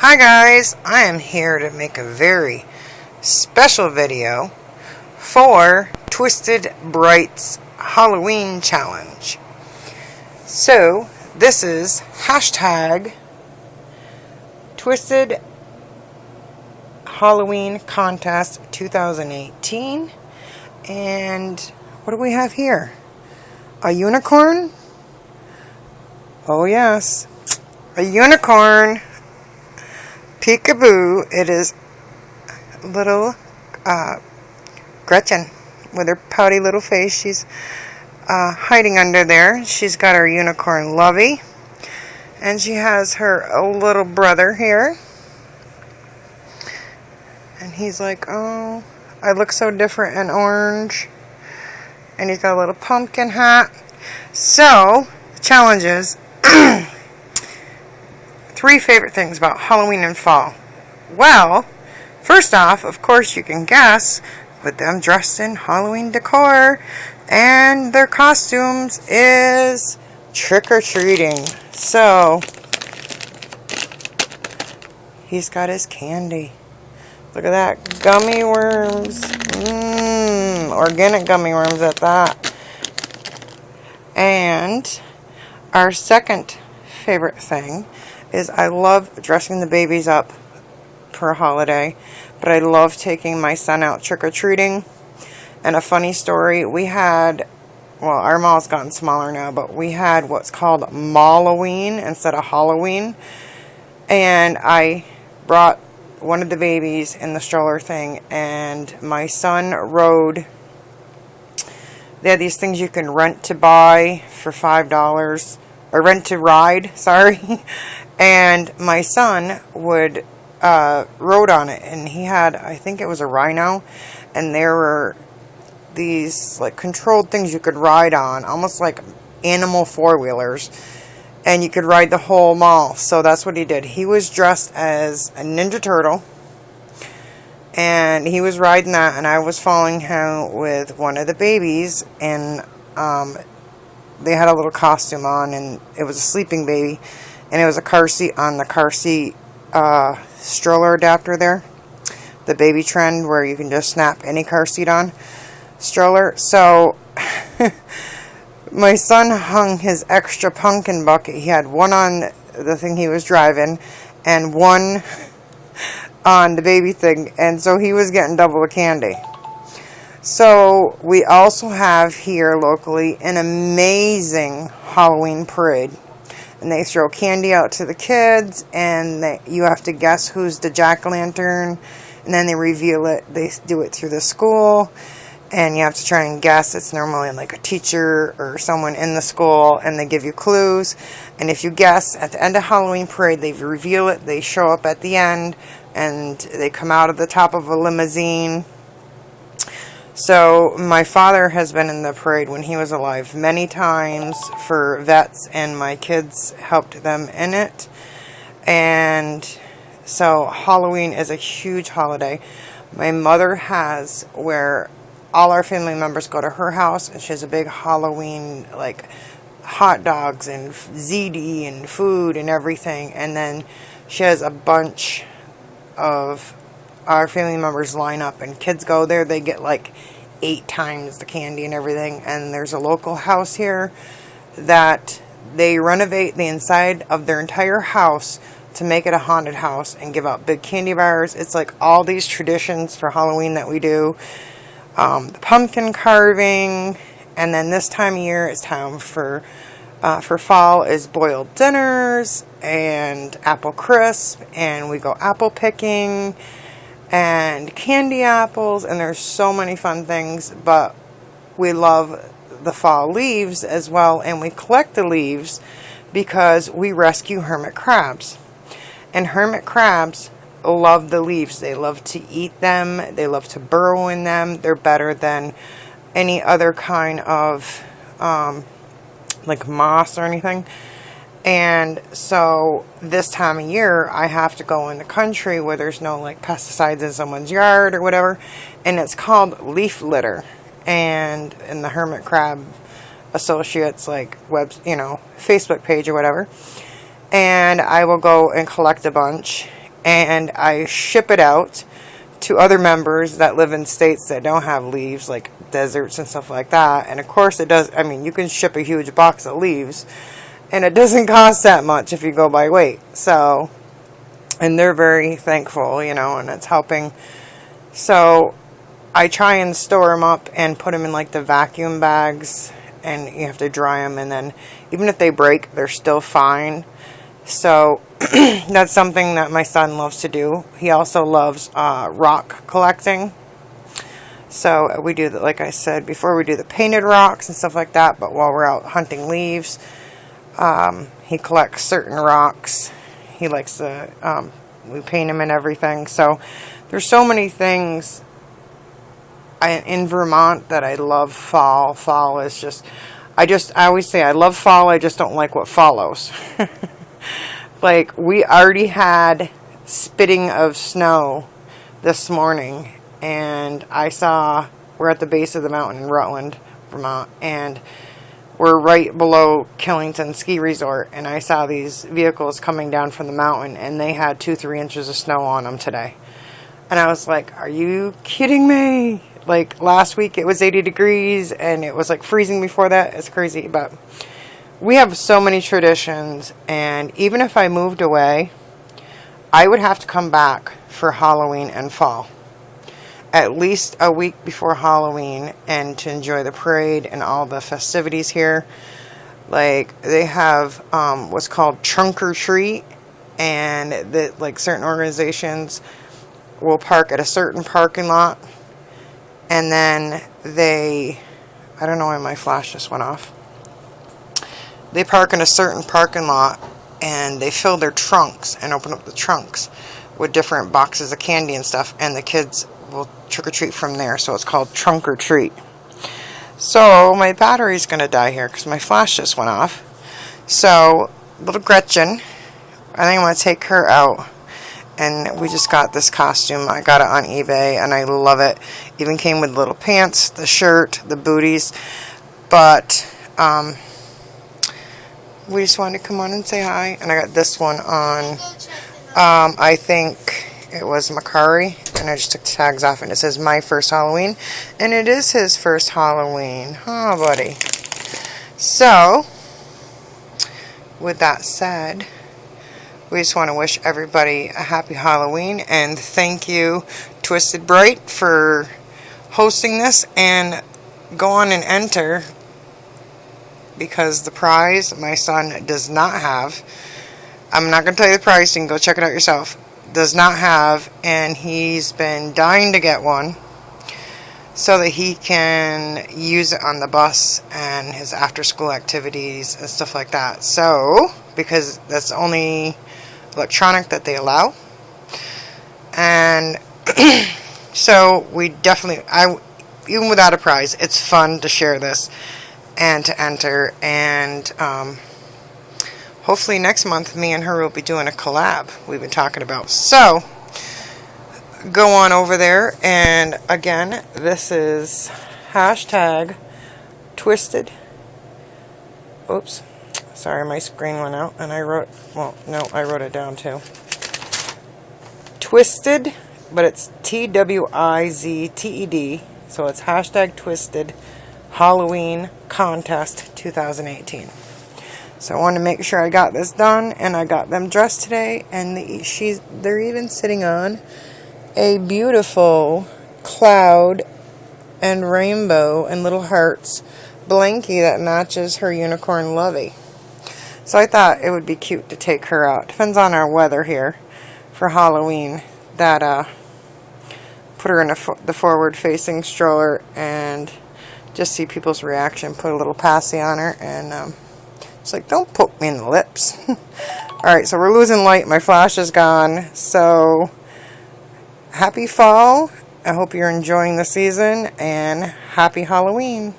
Hi guys, I am here to make a very special video for Twisted Bright's Halloween Challenge. So, this is hashtag Twisted Halloween Contest 2018. And what do we have here? A unicorn? Oh yes, a unicorn. Peekaboo. It is little Gretchen with her pouty little face. She's hiding under there. She's got her unicorn Lovey, and she has her little brother here, and he's like, oh, I look so different in orange, and he's got a little pumpkin hat. So the challenge is 3 favorite things about Halloween and fall. Well, first off, of course, you can guess, with them dressed in Halloween decor, and their costumes is trick-or-treating. So, he's got his candy. Look at that, gummy worms. Organic gummy worms at that. And our second favorite thing is I love dressing the babies up for a holiday, but I love taking my son out trick-or-treating. And a funny story, we had, well, our mall's gotten smaller now, but we had what's called Malloween instead of Halloween. And I brought one of the babies in the stroller thing, and my son rode. They had these things you can rent to buy for $5, or rent to ride, sorry. And my son would rode on it, and he had, I think it was a rhino, and there were these like controlled things you could ride on, almost like animal four-wheelers, and you could ride the whole mall. So that's what he did. He was dressed as a Ninja Turtle, and he was riding that, and I was following him with one of the babies, and they had a little costume on, and it was a sleeping baby. And it was a car seat on the car seat stroller adapter there. The baby trend where you can just snap any car seat on stroller. So my son hung his extra pumpkin bucket. He had one on the thing he was driving and one on the baby thing. And so he was getting double the candy. So we also have here locally an amazing Halloween parade. And they throw candy out to the kids, and you have to guess who's the jack-o'-lantern, and then they reveal it. They do it through the school, and you have to try and guess. It's normally like a teacher or someone in the school, and they give you clues. And if you guess, at the end of Halloween parade, they reveal it. They show up at the end, and they come out of the top of a limousine. So my father has been in the parade when he was alive many times for vets, and my kids helped them in it. And so Halloween is a huge holiday. My mother has where all our family members go to her house, and she has a big Halloween, like hot dogs and ziti and food and everything. And then she has a bunch of our family members line up, and kids go there. They get like 8 times the candy and everything. And there's a local house here that they renovate the inside of their entire house to make it a haunted house and give out big candy bars. It's like all these traditions for Halloween that we do. The pumpkin carving, and then this time of year it's time for fall is boiled dinners and apple crisp, and we go apple picking and candy apples, and there's so many fun things. But we love the fall leaves as well, and we collect the leaves because we rescue hermit crabs. And hermit crabs love the leaves. They love to eat them. They love to burrow in them. They're better than any other kind of like moss or anything. And so this time of year, I have to go in the country where there's no like pesticides in someone's yard or whatever, and it's called leaf litter. And in the Hermit Crab Associates like Facebook page or whatever, and I will go and collect a bunch, and I ship it out to other members that live in states that don't have leaves, like deserts and stuff like that. And of course it does, I mean, you can ship a huge box of leaves and it doesn't cost that much if you go by weight. So, and they're very thankful, you know, and it's helping. So I try and store them up and put them in like the vacuum bags, and you have to dry them, and then even if they break, they're still fine. So that's something that my son loves to do. He also loves rock collecting. So we do, like I said before, we do the painted rocks and stuff like that, but while we're out hunting leaves, he collects certain rocks. He likes to, we paint them and everything. So there's so many things in Vermont that I love fall. Fall is just, I always say I love fall, I just don't like what follows. Like, we already had spitting of snow this morning, and we're at the base of the mountain in Rutland, Vermont, and we're right below Killington Ski Resort, and I saw these vehicles coming down from the mountain, and they had 2-3 inches of snow on them today. And I was like, are you kidding me? Like, last week it was 80 degrees, and it was like freezing before that. It's crazy, but we have so many traditions, and even if I moved away, I would have to come back for Halloween and fall. At least a week before Halloween, and to enjoy the parade and all the festivities here. Like, they have what's called Trunk or Treat, and like certain organizations will park at a certain parking lot, and then I don't know why my flash just went off. They park in a certain parking lot, and they fill their trunks and open up the trunks with different boxes of candy and stuff, and the kids will trick-or-treat from there. So it's called Trunk or Treat. So my battery's going to die here because my flash just went off. So little Gretchen, I think I'm going to take her out. And we just got this costume. I got it on eBay, and I love it. Even came with little pants, the shirt, the booties. But we just wanted to come on and say hi. And I got this one on, I think it was Macari. And I just took the tags off, and it says my first Halloween. And it is his first Halloween. Huh, buddy? So, with that said, we just want to wish everybody a happy Halloween, and thank you, Twisted Bright, for hosting this. And go on and enter, because the prize my son does not have, I'm not going to tell you the price, you can go check it out yourself, does not have, and he's been dying to get one so that he can use it on the bus and his after school activities and stuff like that. So, because that's the only electronic that they allow. And so we definitely, even without a prize, it's fun to share this and to enter. And hopefully next month me and her will be doing a collab we've been talking about. So go on over there, and again, this is hashtag Twisted. Oops. Sorry, my screen went out, and I wrote it down too. Twisted, but it's TWIZTED, so it's hashtag Twisted Halloween Contest 2018. So I wanted to make sure I got this done, and I got them dressed today, and they're even sitting on a beautiful cloud and rainbow and little hearts blankie that matches her unicorn Lovey. So I thought it would be cute to take her out. Depends on our weather here for Halloween. That put her in the forward-facing stroller and just see people's reaction. Put a little passy on her, and it's like, don't poke me in the lips. Alright, so we're losing light. My flash is gone. So happy fall. I hope you're enjoying the season, and happy Halloween.